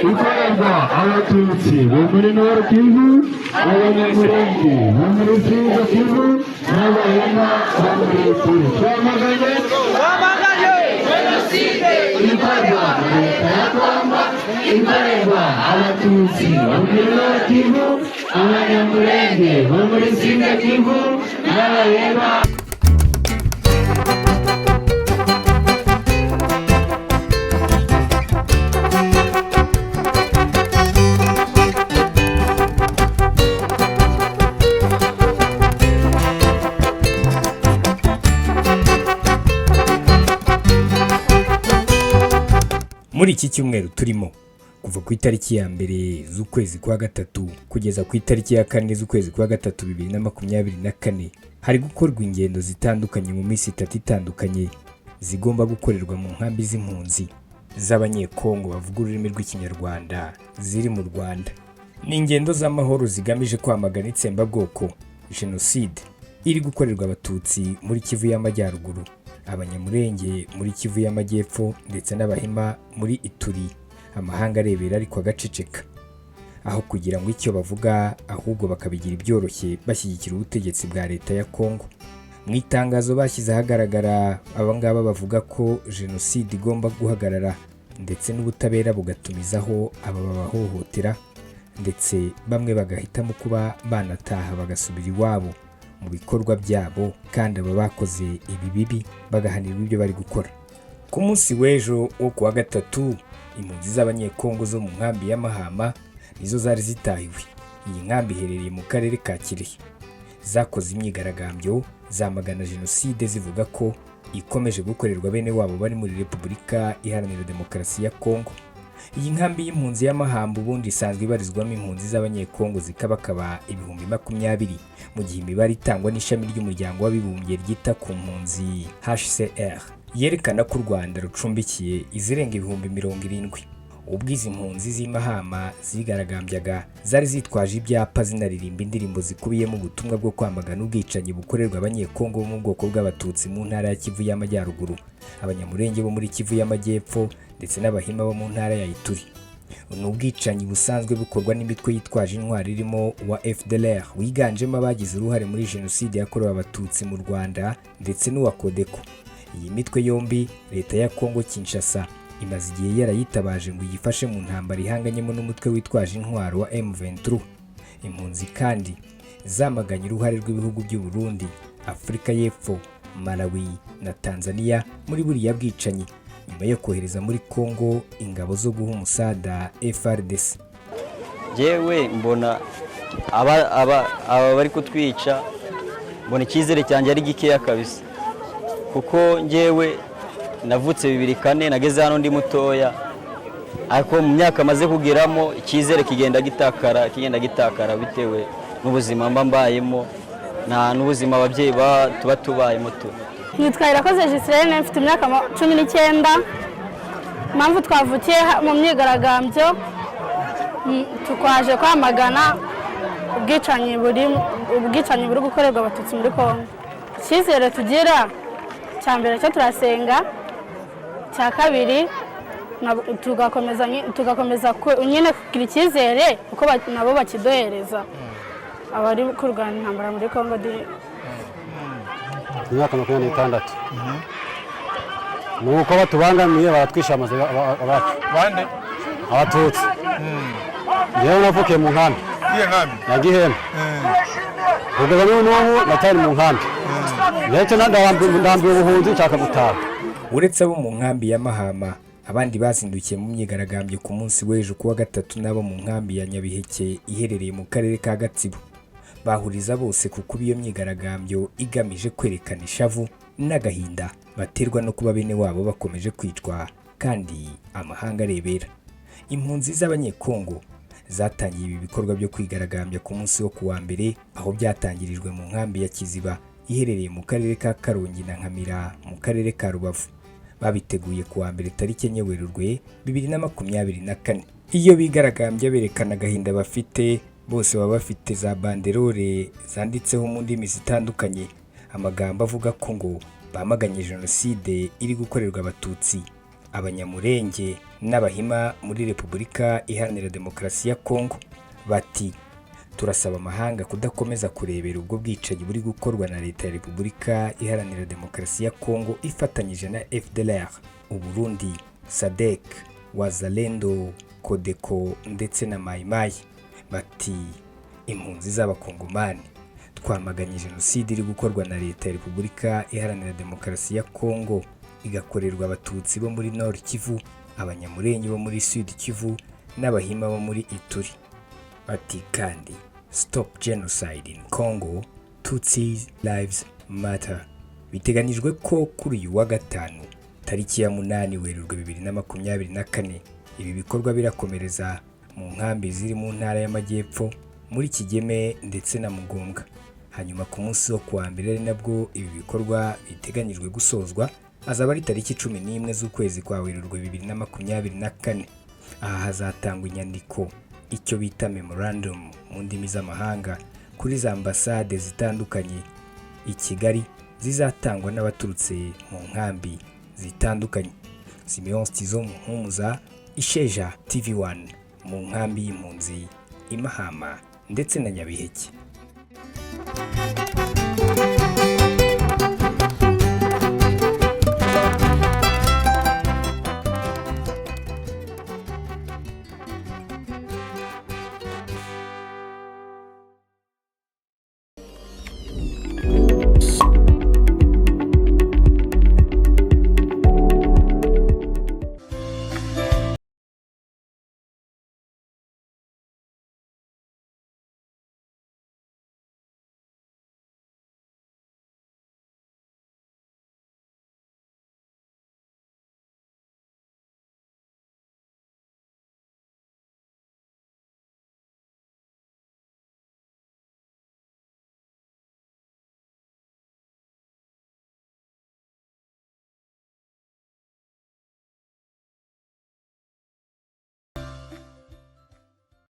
gukorerwa Abatutsi bo muri Kivu, Abanyamulenge bo muri Kivu, n'Abahima bo muri Turi. Kwamagana jenoside ikorwa na leta ya Kongo, ikorerwa Abatutsi bo muri Kivu, Abanyamulenge bo muri Kivu, n'Abahima. Muri iki cyumweru turimo kuva ku itariki ya mbere z'ukwezi kwa gatatu kugeza ku itariki ya kane z'ukwezi kwa gatatu 2024 hari gukorwa ingendo zitandukanye mu minsi 3 itandukanye zigomba gukorerwa mu nkambi z'impunzi z'Abanye-Congo bavuga ururimi rw'ikinyarwanda ziri mu Rwanda. Ni ingendo z'amahoro zigamije kwamagana itsembabwoko, jenoside iri gukorerwa Abatutsi muri Kivu y'Amajyaruguru, Abanyamulenge muri Kivu y'Amajyepfo ndetse n'Abahima muri Ituri, amahanga arebera ariko agaceceka, aho kugira ngo icyo bavuga ahubwo bakabigira ibyoroshye bashyigikira ubutegetsi bwa leta ya Kongo. Mu itangazo bashyize ahagaragara abangaba bavuga ko jenoside igomba guhagarara ndetse n'ubutabera bugatumizaho aba babahohotera, ndetse bamwe bagahitamo kuba banataha bagasubira iwabo mu bikorwa byabo, kandi aba bakoze ibi bibi bagahanirwa ibyo bari gukora. Ku munsi w'ejo wo kuwa gatatu, impunzi z'Abanye-Congo zo mu nkambi ya Mahama nizo zari zitahiwe. Iyi nkambi iherereye mu karere ka Kirehe. Zakoze imyigaragambyo zamagana jenoside zivuga ko ikomeje gukorerwa bene wabo bari muri Repubulika Iharanira Demokarasi ya Kongo. Iyi nkambi y'impunzi y'Amahamba ubundi isanzwe ibarizwamo impunzi z'Abanye-Congo zikabakaba 20,000, mu gihe imibare itangwa n'ishami ry'umuryango w'abibumbye ryita ku mpunzi HCR yerekana ko u Rwanda rucumbikiye izirenga 70,000. Ubwo izi mpunzi z'Imahama zigaragambyaga zari zitwaje ibyapa zinaririmba indirimbo zikubiyemo ubutumwa bwo kwamagana ubwicanyi bukorerwa Abanye-Congo bo mu bwoko bw'Abatutsi mu ntara ya Kivu y'Amajyaruguru, Abanyamulenge bo muri Kivu y'Amajyepfo ndetse n'Abahima bo mu ntara ya Ituri. Ni ubwicanyi busanzwe bukorwa n'imitwe yitwaje intwari irimo wa FDLR wiganjemo abagize uruhare muri jenoside yakorewe Abatutsi mu Rwanda ndetse n'uwa Kodeko. Iyi mitwe yombi leta ya Kongo Kinshasa imaze igihe yarayitabaje ngo yifashe mu ntambara ihanganyemo n'umutwe witwaje intwaro wa M23. Impunzi kandi zamaganye uruhare rw'ibihugu by'u Burundi, Afurika y'Epfo, Malawi na Tanzania muri buriya bwicanyi nyuma yo kohereza muri Kongo ingabo zo guha umusada FARDC. Jewe mbona aba bari kutwica, mbona icyizere cyanjye ari gikeya kabisa, kuko njyewe navutse 2004 nageze hano ndi mutoya, ariko mu myaka maze kugeramo icyizere kigenda gitakara bitewe n'ubuzima mbayemo na n'ubuzima ababyeyi tuba tubayemo tu. Nitwa Irakoze Gisirene, mfite imyaka 19. Mpamvu twavukiye mu myigaragambyo tukwaje kwamagana ubwicanyi buri gukorerwa Abatutsi muri Kongo. Icyizere tugira cya mbere cyo turasenga, cya kabiri tugakomeza nyine kugira icyizere kuko nabo bakidohereza abari kurwanya intambara muri Kongo. Imyaka 26. Nuko batubangamiye baratwisha amaze abacu bande Abatutsi. Yewe navukiye mu nkambi ya Gihema. Ubwo n'ubu natari mu nkambi. Ndetse ndambiwe ubuhunzi nshaka gutaha. Uretse abo mu nkambi ya Mahama, abandi bazindukiye mu myigaragambyo ku munsi w'ejo kuwa gatatu nabo mu nkambi ya Nyabiheke iherereye mu karere ka Gatatu. Bahuriza bose kuko iyo myigaragambyo igamije kwerekana ishavu n'agahinda baterwa no kuba bene wabo bakomeje kwicwa kandi amahanga arebera. Impunzi z'Abanye-Congo zatangiye ibi bikorwa byo kwigaragambya ku munsi wo kuwa mbere, aho byatangirijwe mu nkambi ya Kiziba iherereye mu karere ka Karongi na Nkamira mu karere ka Rubavu. Babiteguye kuwa mbere tariki 4 Werurwe 2024. Iyo bigaragambya berekana agahinda bafite, bose baba bafite za banderole zanditseho mu ndimi zitandukanye amagambo avuga ko ngo bamaganye jenoside iri gukorerwa Abatutsi, Abanyamulenge n'Abahima muri Repubulika Iharanira Demokarasi ya Kongo bati turasaba amahanga kudakomeza kurebera ubwo bwicanyi buri gukorwa na leta ya Repubulika Iharanira Demokarasi ya Kongo ifatanyije na FDLR, Uburundi, SADC, Wazalendo, Kodeko ndetse na Mayimayi. Bati impunzi z'abakongomani twamaganye jenoside iri gukorwa na leta ya Repubulika Iharanira Demokarasi ya Kongo igakorerwa Abatutsi bo muri Nord Kivu, Abanyamulenge bo muri Sud Kivu n'Abahima bo muri Ituri. Bati kandi Stop Genocide in Congo, Tutsi Lives Matter. Biteganijwe ko kuri uyu wa gatanu tariki ya 8 Werurwe 2024 ibi bikorwa birakomereza mu nkambi ziri mu ntara y'Amajyepfo muri Kigeme ndetse na Mugombwa. Hanyuma ku munsi wo kuwa mbere ari nabwo ibi bikorwa biteganyijwe gusozwa, azaba ari tariki 11 z'ukwezi kwa Werurwe 2024. Aha hazatangwa inyandiko, icyo bita memorandum mu ndimi z'amahanga, kuri za ambasade zitandukanye i Kigali, zizatangwa n'abaturutse mu nkambi zitandukanye. Simeon Stizo Muhumuza, Isheja TV1 mu nkambi y'impunzi i Mahama ndetse na Nyabiheke.